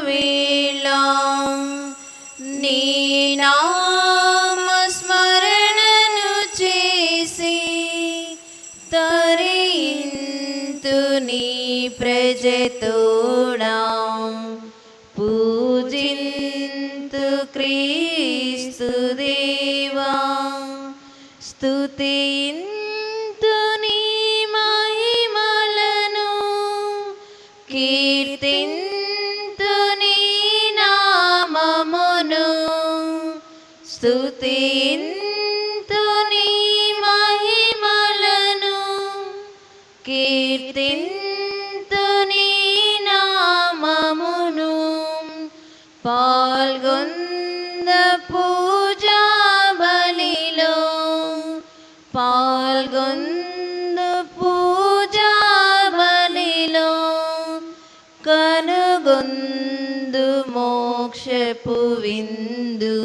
వేళ నీ నామస్మరణను చేసి తరింతు నీ ప్రజతోడా పూజింతు క్రీస్తు దేవా స్తుతింతు నీ మహిమలను కీర్తింతు నీ నామమును స్తుతింతు నీ మహిమలను కీర్తింతు నీ నామమును పాల్గొంద పూజా బలిలో పాల్గొంద పూజా బలిలో కనుగొందు మోక్షపు విందు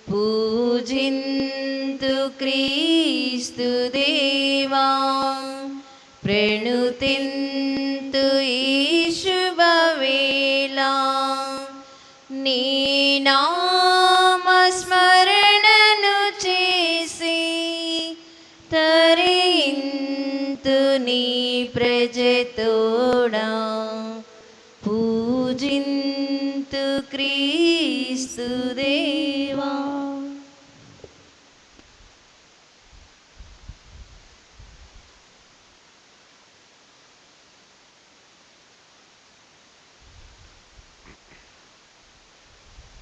పూజింతు క్రీస్తు దేవా ప్రణుతింతు ఈ శుభవేళ నీ నామస్మరణను చేసి తరింతు నీ ప్రజతోడా పూజింతు క్రీస్తు దేవా.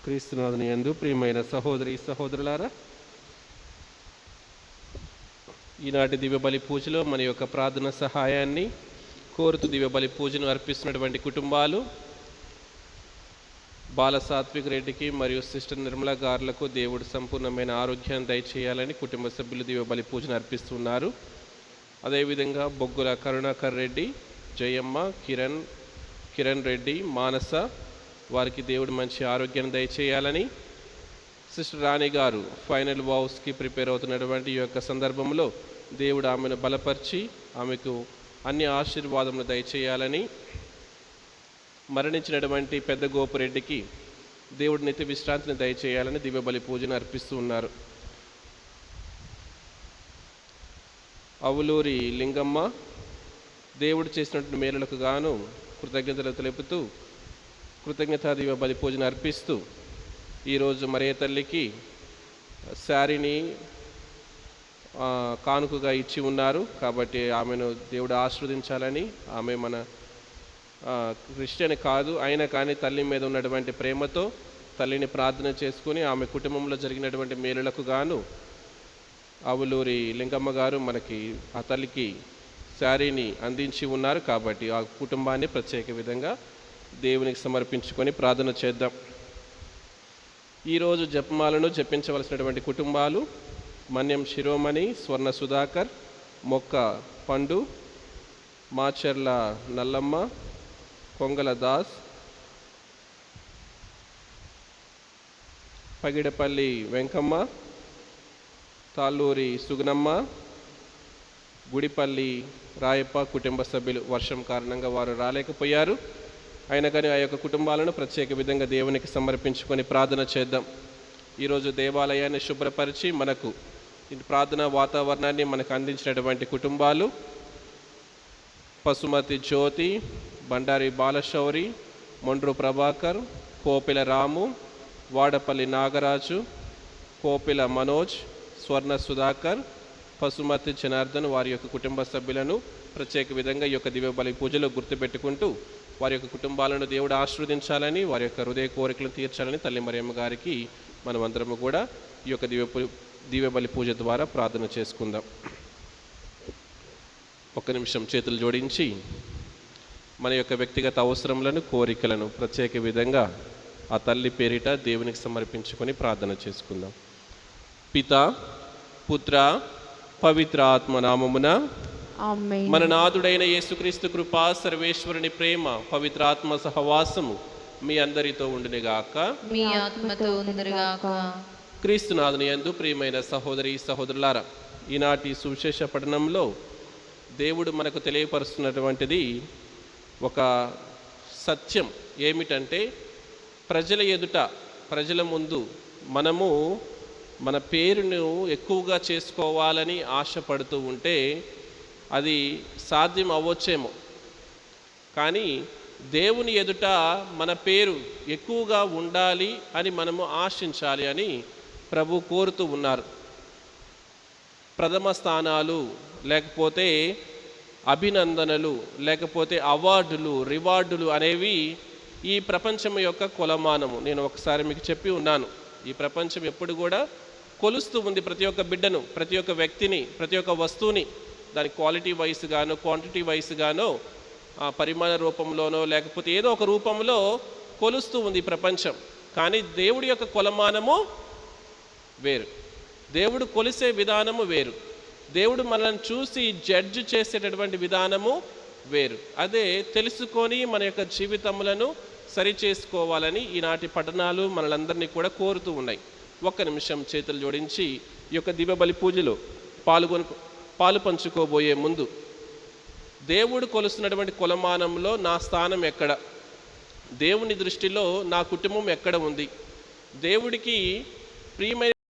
క్రీస్తునాథుని యందు ప్రియమైన సహోదరి సహోదరులారా, ఈనాటి దివ్యబలి పూజలో మన యొక్క ప్రార్థన సహాయాన్ని కోరుతూ దివ్యబలి పూజను అర్పిస్తున్నటువంటి కుటుంబాలు బాల సాత్విక్ రెడ్డికి మరియు సిస్టర్ నిర్మల గారులకు దేవుడు సంపూర్ణమైన ఆరోగ్యాన్ని దయచేయాలని కుటుంబ సభ్యులు దివ్యబలి పూజను అర్పిస్తున్నారు. అదేవిధంగా బొగ్గుల కరుణాకర్ రెడ్డి, జయమ్మ, కిరణ్ రెడ్డి, మానస వారికి దేవుడు మంచి ఆరోగ్యాన్ని దయచేయాలని, సిస్టర్ రాణి గారు ఫైనల్ వావ్స్కి ప్రిపేర్ అవుతున్నటువంటి ఈ యొక్క సందర్భంలో దేవుడు ఆమెను బలపరిచి ఆమెకు అన్ని ఆశీర్వాదములు దయచేయాలని, మరణించినటువంటి పెద్ద గోపురెడ్డికి దేవుడు నిత్య విశ్రాంతిని దయచేయాలని దివ్యబలి పూజను అర్పిస్తూ ఉన్నారు. అవులూరి లింగమ్మ దేవుడు చేసినటువంటి మేలులకు గాను కృతజ్ఞతలు తెలుపుతూ కృతజ్ఞతా దివ్యబలి పూజను అర్పిస్తూ ఈరోజు మరియ తల్లికి శారీని కానుకగా ఇచ్చి ఉన్నారు. కాబట్టి ఆమెను దేవుడు ఆశీర్వదించాలని, ఆమె మన క్రిస్టియన్ కాదు అయినా కానీ తల్లి మీద ఉన్నటువంటి ప్రేమతో తల్లిని ప్రార్థన చేసుకుని ఆమె కుటుంబంలో జరిగినటువంటి మేలులకు గాను అవులూరి లింగమ్మ గారు మనకి ఆ తల్లికి శారీని అందించి ఉన్నారు. కాబట్టి ఆ కుటుంబాన్ని ప్రత్యేక విధంగా దేవునికి సమర్పించుకొని ప్రార్థన చేద్దాం. ఈరోజు జపమాలను జపించవలసినటువంటి కుటుంబాలు మన్యం శిరోమణి, స్వర్ణ సుధాకర్, మొక్క పండు, మాచర్ల నల్లమ్మ, కొంగల దాస్, పగిడపల్లి వెంకమ్మ, తాళ్ళూరి సుగుణమ్మ, గుడిపల్లి రాయప్ప కుటుంబ సభ్యులు. వర్షం కారణంగా వారు రాలేకపోయారు. అయినా కానీ ఆ యొక్క కుటుంబాలను ప్రత్యేక విధంగా దేవునికి సమర్పించుకొని ప్రార్థన చేద్దాం. ఈరోజు దేవాలయాన్ని శుభ్రపరిచి మనకు ప్రార్థనా వాతావరణాన్ని మనకు అందించినటువంటి కుటుంబాలు పసుమతి జ్యోతి, బండారి బాలశౌరి, మొండ్రు ప్రభాకర్, కోపిల రాము, వాడపల్లి నాగరాజు, కోపిల మనోజ్, స్వర్ణ సుధాకర్, పసుమతి జనార్దన్ వారి యొక్క కుటుంబ సభ్యులను ప్రత్యేక విధంగా ఈ యొక్క దివ్యబలి పూజలో గుర్తుపెట్టుకుంటూ వారి యొక్క కుటుంబాలను దేవుడు ఆశీర్వదించాలని, వారి యొక్క హృదయ కోరికలను తీర్చాలని తల్లి మరియమ్మ గారికి మనమందరము కూడా ఈ యొక్క దివ్యబలి పూజ ద్వారా ప్రార్థన చేసుకుందాం. ఒక్క నిమిషం చేతులు జోడించి మన యొక్క వ్యక్తిగత అవసరములను, కోరికలను ప్రత్యేక విధంగా ఆ తల్లి పేరిట దేవునికి సమర్పించుకొని ప్రార్థన చేసుకుందాం. పిత, పుత్ర, పవిత్ర ఆత్మ నామమున ఆమేన్. మన నాథుడైన యేసుక్రీస్తు కృప, సర్వేశ్వరుని ప్రేమ, పవిత్ర ఆత్మ సహవాసము మీ అందరితో ఉండునుగాక. మీ ఆత్మతో ఉండునుగాక. క్రీస్తునాథుని యందు ప్రియమైన సహోదరి సహోదరులారా, ఈనాటి సువిశేష పఠనంలో దేవుడు మనకు తెలియపరుస్తున్నటువంటిది ఒక సత్యం, ఏమిటంటే ప్రజల ఎదుట, ప్రజల ముందు మనము మన పేరును ఎక్కువగా చేసుకోవాలని ఆశపడుతూ ఉంటే అది సాధ్యం అవ్వచ్చేమో, కానీ దేవుని ఎదుట మన పేరు ఎక్కువగా ఉండాలి అని మనము ఆశించాలి అని ప్రభు కోరుతూ ఉన్నారు. ప్రథమ స్థానాలు, లేకపోతే అభినందనలు, లేకపోతే అవార్డులు, రివార్డులు అనేవి ఈ ప్రపంచం యొక్క కొలమానము. నేను ఒకసారి మీకు చెప్పి ఉన్నాను, ఈ ప్రపంచం ఎప్పుడు కూడా కొలుస్తూ ఉంది ప్రతి ఒక్క బిడ్డను, ప్రతి ఒక్క వ్యక్తిని, ప్రతి ఒక్క వస్తువుని. దాని క్వాలిటీ వైస్ గానో, క్వాంటిటీ వైస్ గానో, పరిమాణ రూపంలోనో, లేకపోతే ఏదో ఒక రూపంలో కొలుస్తూ ఉంది ఈ ప్రపంచం. కానీ దేవుడి యొక్క కొలమానము వేరు, దేవుడు కొలిసే విధానము వేరు, దేవుడు మనల్ని చూసి జడ్జి చేసేటటువంటి విధానము వేరు. అదే తెలుసుకొని మన యొక్క జీవితములను సరిచేసుకోవాలని ఈనాటి పఠనాలు మనలందరినీ కూడా కోరుతూ ఉన్నాయి. ఒక్క నిమిషం చేతులు జోడించి ఈ యొక్క దివ్య బలి పూజలో పాలు పంచుకోబోయే ముందు, దేవుడు కొలుస్తున్నటువంటి కొలమానంలో నా స్థానం ఎక్కడ, దేవుని దృష్టిలో నా కుటుంబం ఎక్కడ ఉంది, దేవుడికి ప్రియమైన